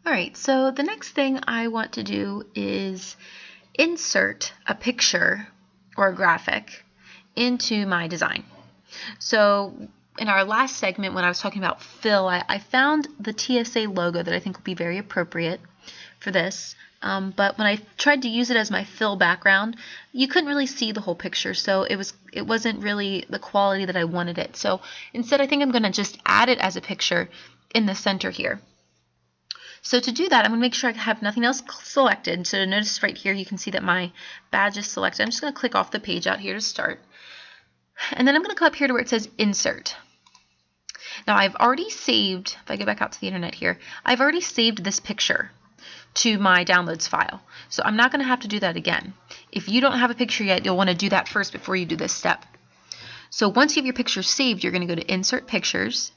All right, so the next thing I want to do is insert a picture or a graphic into my design. So in our last segment when I was talking about fill, I found the TSA logo that I think will be very appropriate for this. But when I tried to use it as my fill background, you couldn't really see the whole picture, so it wasn't really the quality that I wanted it. So instead, I think I'm going to just add it as a picture in the center here. So to do that, I'm going to make sure I have nothing else selected. So notice right here, you can see that my badge is selected. I'm just going to click off the page out here to start. And then I'm going to come up here to where it says Insert. Now I've already saved, if I go back out to the internet here, I've already saved this picture to my downloads file. So I'm not going to have to do that again. If you don't have a picture yet, you'll want to do that first before you do this step. So once you have your picture saved, you're going to go to Insert Pictures.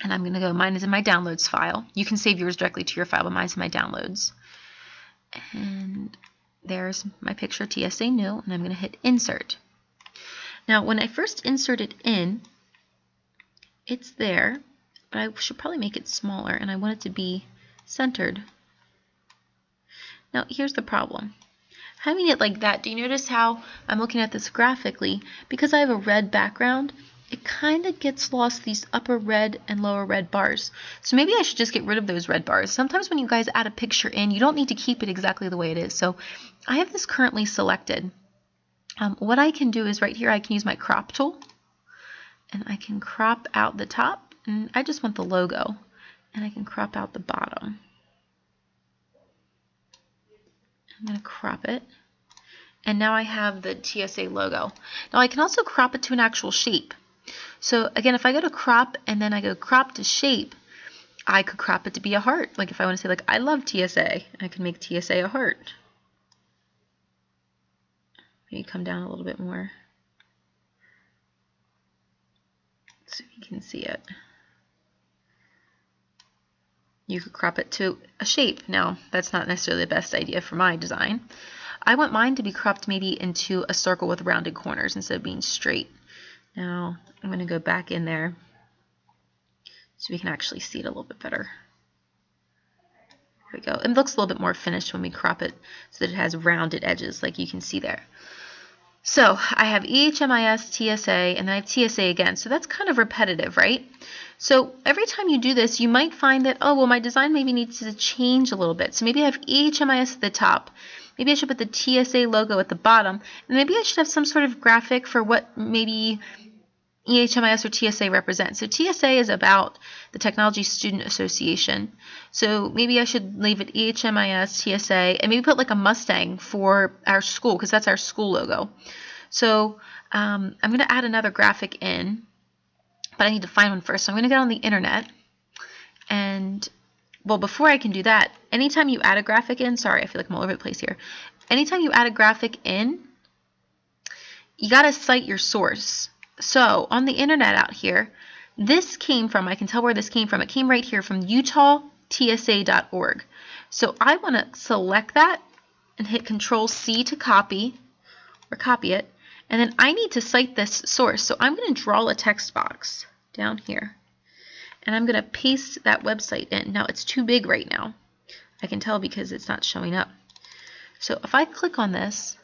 And I'm going to go, mine is in my downloads file. You can save yours directly to your file, but mine's in my downloads. And there's my picture, TSA New, and I'm going to hit Insert. Now, when I first insert it in, it's there, but I should probably make it smaller, and I want it to be centered. Now, here's the problem. Having it like that, do you notice how I'm looking at this graphically? Because I have a red background, it kind of gets lost, these upper red and lower red bars. So maybe I should just get rid of those red bars. Sometimes when you guys add a picture in, you don't need to keep it exactly the way it is. So I have this currently selected. What I can do is right here, I can use my crop tool, and I can crop out the top, and I just want the logo, and I can crop out the bottom. I'm going to crop it. And now I have the TSA logo. Now I can also crop it to an actual shape. So again, if I go to crop and then I go crop to shape, I could crop it to be a heart. Like if I want to say like, I love TSA, I can make TSA a heart. Maybe come down a little bit more so you can see it. You could crop it to a shape. Now, that's not necessarily the best idea for my design. I want mine to be cropped maybe into a circle with rounded corners instead of being straight. Now, I'm going to go back in there so we can actually see it a little bit better. There we go. It looks a little bit more finished when we crop it so that it has rounded edges like you can see there. So I have EHMIS, TSA, and then I have TSA again. So that's kind of repetitive, right? So every time you do this, you might find that, oh, well, my design maybe needs to change a little bit. So maybe I have EHMIS at the top. Maybe I should put the TSA logo at the bottom. And maybe I should have some sort of graphic for what maybe EHMIS or TSA represents. So TSA is about the Technology Student Association. So maybe I should leave it EHMIS, TSA, and maybe put like a Mustang for our school because that's our school logo. So I'm going to add another graphic in, but I need to find one first. So I'm going to get on the internet. And, well, before I can do that, anytime you add a graphic in, sorry, I feel like I'm all over the place here. Anytime you add a graphic in, you got to cite your source. So on the internet out here, this came from, I can tell where this came from. It came right here from utah.tsa.org. So I want to select that and hit Control-C to copy or copy it. And then I need to cite this source. So I'm going to draw a text box down here. And I'm going to paste that website in. Now it's too big right now. I can tell because it's not showing up. So if I click on this,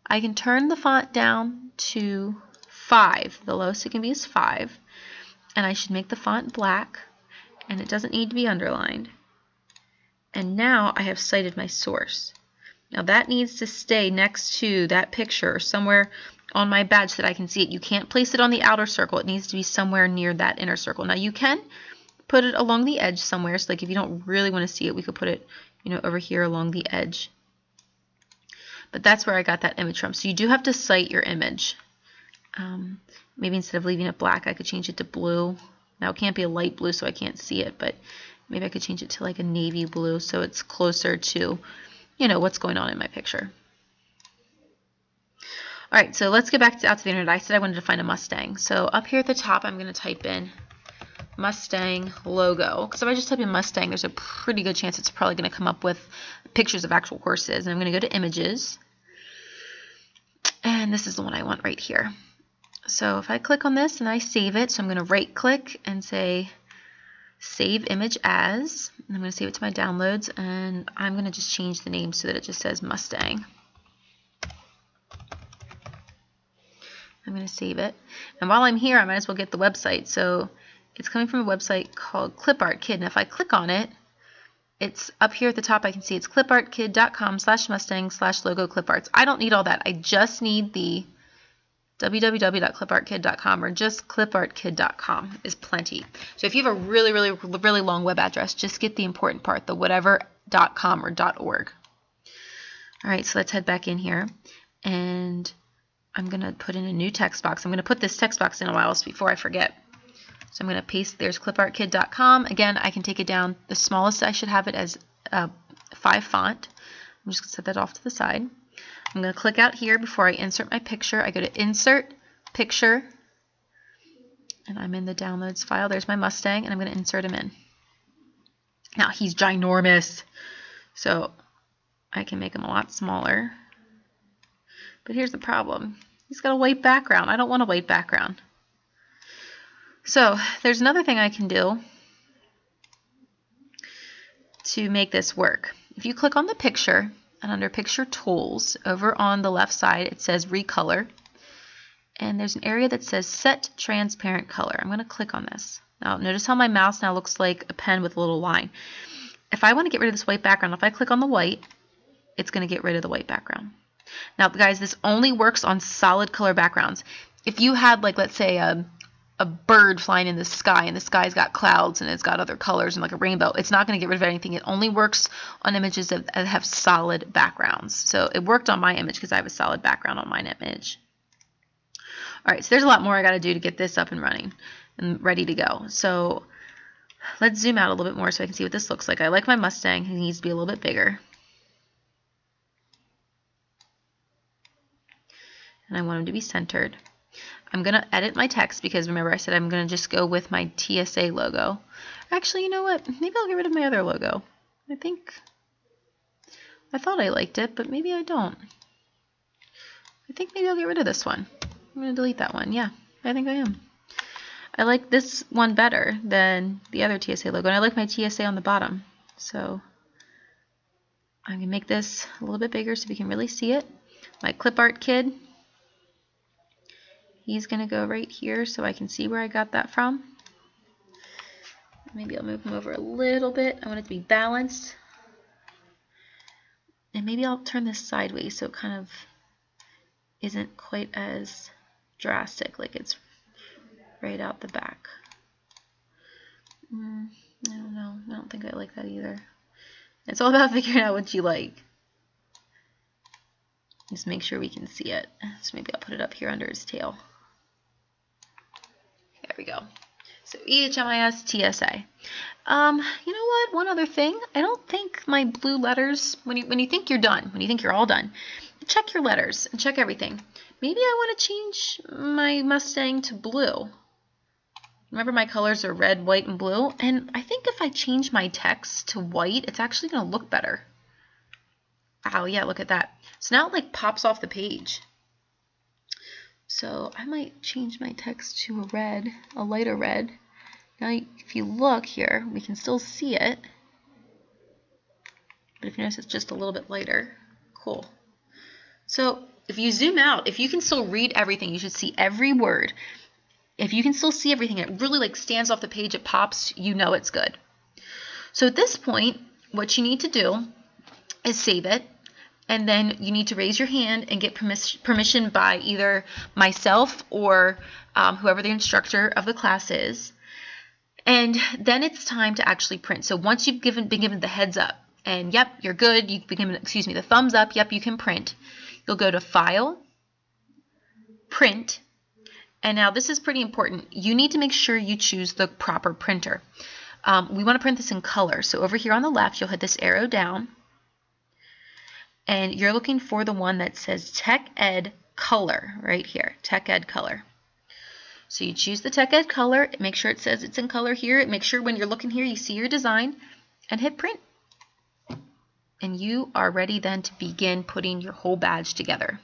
I can turn the font down to 5. The lowest it can be is 5. And I should make the font black. And it doesn't need to be underlined. And now I have cited my source. Now that needs to stay next to that picture or somewhere on my badge so that I can see it. You can't place it on the outer circle. It needs to be somewhere near that inner circle. Now you can put it along the edge somewhere. So like if you don't really want to see it, we could put it, over here along the edge. But that's where I got that image from. So you do have to cite your image. Maybe instead of leaving it black, I could change it to blue. Now it can't be a light blue, so I can't see it, but maybe I could change it to like a navy blue so it's closer to, what's going on in my picture. All right, so let's get back out to the internet. I said I wanted to find a Mustang. So up here at the top, I'm going to type in Mustang logo. Because if I just type in Mustang, there's a pretty good chance it's probably going to come up with pictures of actual horses. And I'm going to go to Images. And this is the one I want right here. So if I click on this and I save it, so I'm going to right click and say save image as, and I'm going to save it to my downloads, and I'm going to just change the name so that it just says Mustang. I'm going to save it. And while I'm here, I might as well get the website. So it's coming from a website called ClipArtKid. And if I click on it, it's up here at the top. I can see it's clipartkid.com/mustang/logo-cliparts. I don't need all that. I just need the www.clipartkid.com or just clipartkid.com is plenty. So if you have a really, really, really long web address, just get the important part, the whatever.com or .org. All right, so let's head back in here, and I'm going to put in a new text box. I'm going to put this text box in a while before I forget. So I'm going to paste, there's clipartkid.com. Again, I can take it down. The smallest I should have it as 5 font. I'm just going to set that off to the side. I'm going to click out here before I insert my picture. I go to Insert, Picture, and I'm in the Downloads file. There's my Mustang, and I'm going to insert him in. Now, he's ginormous, so I can make him a lot smaller. But here's the problem. He's got a white background. I don't want a white background. So there's another thing I can do to make this work. If you click on the picture, and under Picture Tools, over on the left side, it says Recolor. And there's an area that says Set Transparent Color. I'm going to click on this. Now, notice how my mouse now looks like a pen with a little line. If I want to get rid of this white background, if I click on the white, it's going to get rid of the white background. Now, guys, this only works on solid color backgrounds. If you had, like, let's say, a bird flying in the sky, and the sky's got clouds and it's got other colors and like a rainbow, it's not going to get rid of anything. It only works on images that have solid backgrounds. So it worked on my image because I have a solid background on my image. All right, so there's a lot more I got to do to get this up and running and ready to go. So let's zoom out a little bit more so I can see what this looks like. I like my Mustang. He needs to be a little bit bigger. And I want him to be centered. I'm going to edit my text because remember I said I'm going to just go with my TSA logo. Actually, you know what? Maybe I'll get rid of my other logo. I thought I liked it, but maybe I don't. I think maybe I'll get rid of this one. I'm going to delete that one. Yeah, I think I am. I like this one better than the other TSA logo, and I like my TSA on the bottom. So I'm going to make this a little bit bigger so we can really see it. My clip art kid. He's going to go right here so I can see where I got that from. Maybe I'll move him over a little bit. I want it to be balanced. And maybe I'll turn this sideways so it kind of isn't quite as drastic, like it's right out the back. I don't know. I don't think I like that either. It's all about figuring out what you like. Just make sure we can see it. So maybe I'll put it up here under his tail. There we go. So EHMIS TSA. You know what? One other thing. I don't think my blue letters, when you think you're done, when you think you're all done, check your letters and check everything. Maybe I want to change my Mustang to blue. Remember my colors are red, white, and blue? And I think if I change my text to white, it's actually going to look better. Oh yeah, look at that. So now it like pops off the page. So I might change my text to a red, a lighter red. Now if you look here, we can still see it. But if you notice, it's just a little bit lighter. Cool. So if you zoom out, if you can still read everything, you should see every word. If you can still see everything, it really like stands off the page, it pops, you know it's good. So at this point, what you need to do is save it. And then you need to raise your hand and get permission by either myself or whoever the instructor of the class is. And then it's time to actually print. So once you've been given the heads up, and yep, you're good, you've been given, the thumbs up, yep, you can print. You'll go to File, Print, and now this is pretty important. You need to make sure you choose the proper printer. We want to print this in color. So over here on the left, you'll hit this arrow down. And you're looking for the one that says Tech Ed Color right here, Tech Ed Color. So you choose the Tech Ed Color, make sure it says it's in color here, make sure when you're looking here you see your design, and hit print. And you are ready then to begin putting your whole badge together.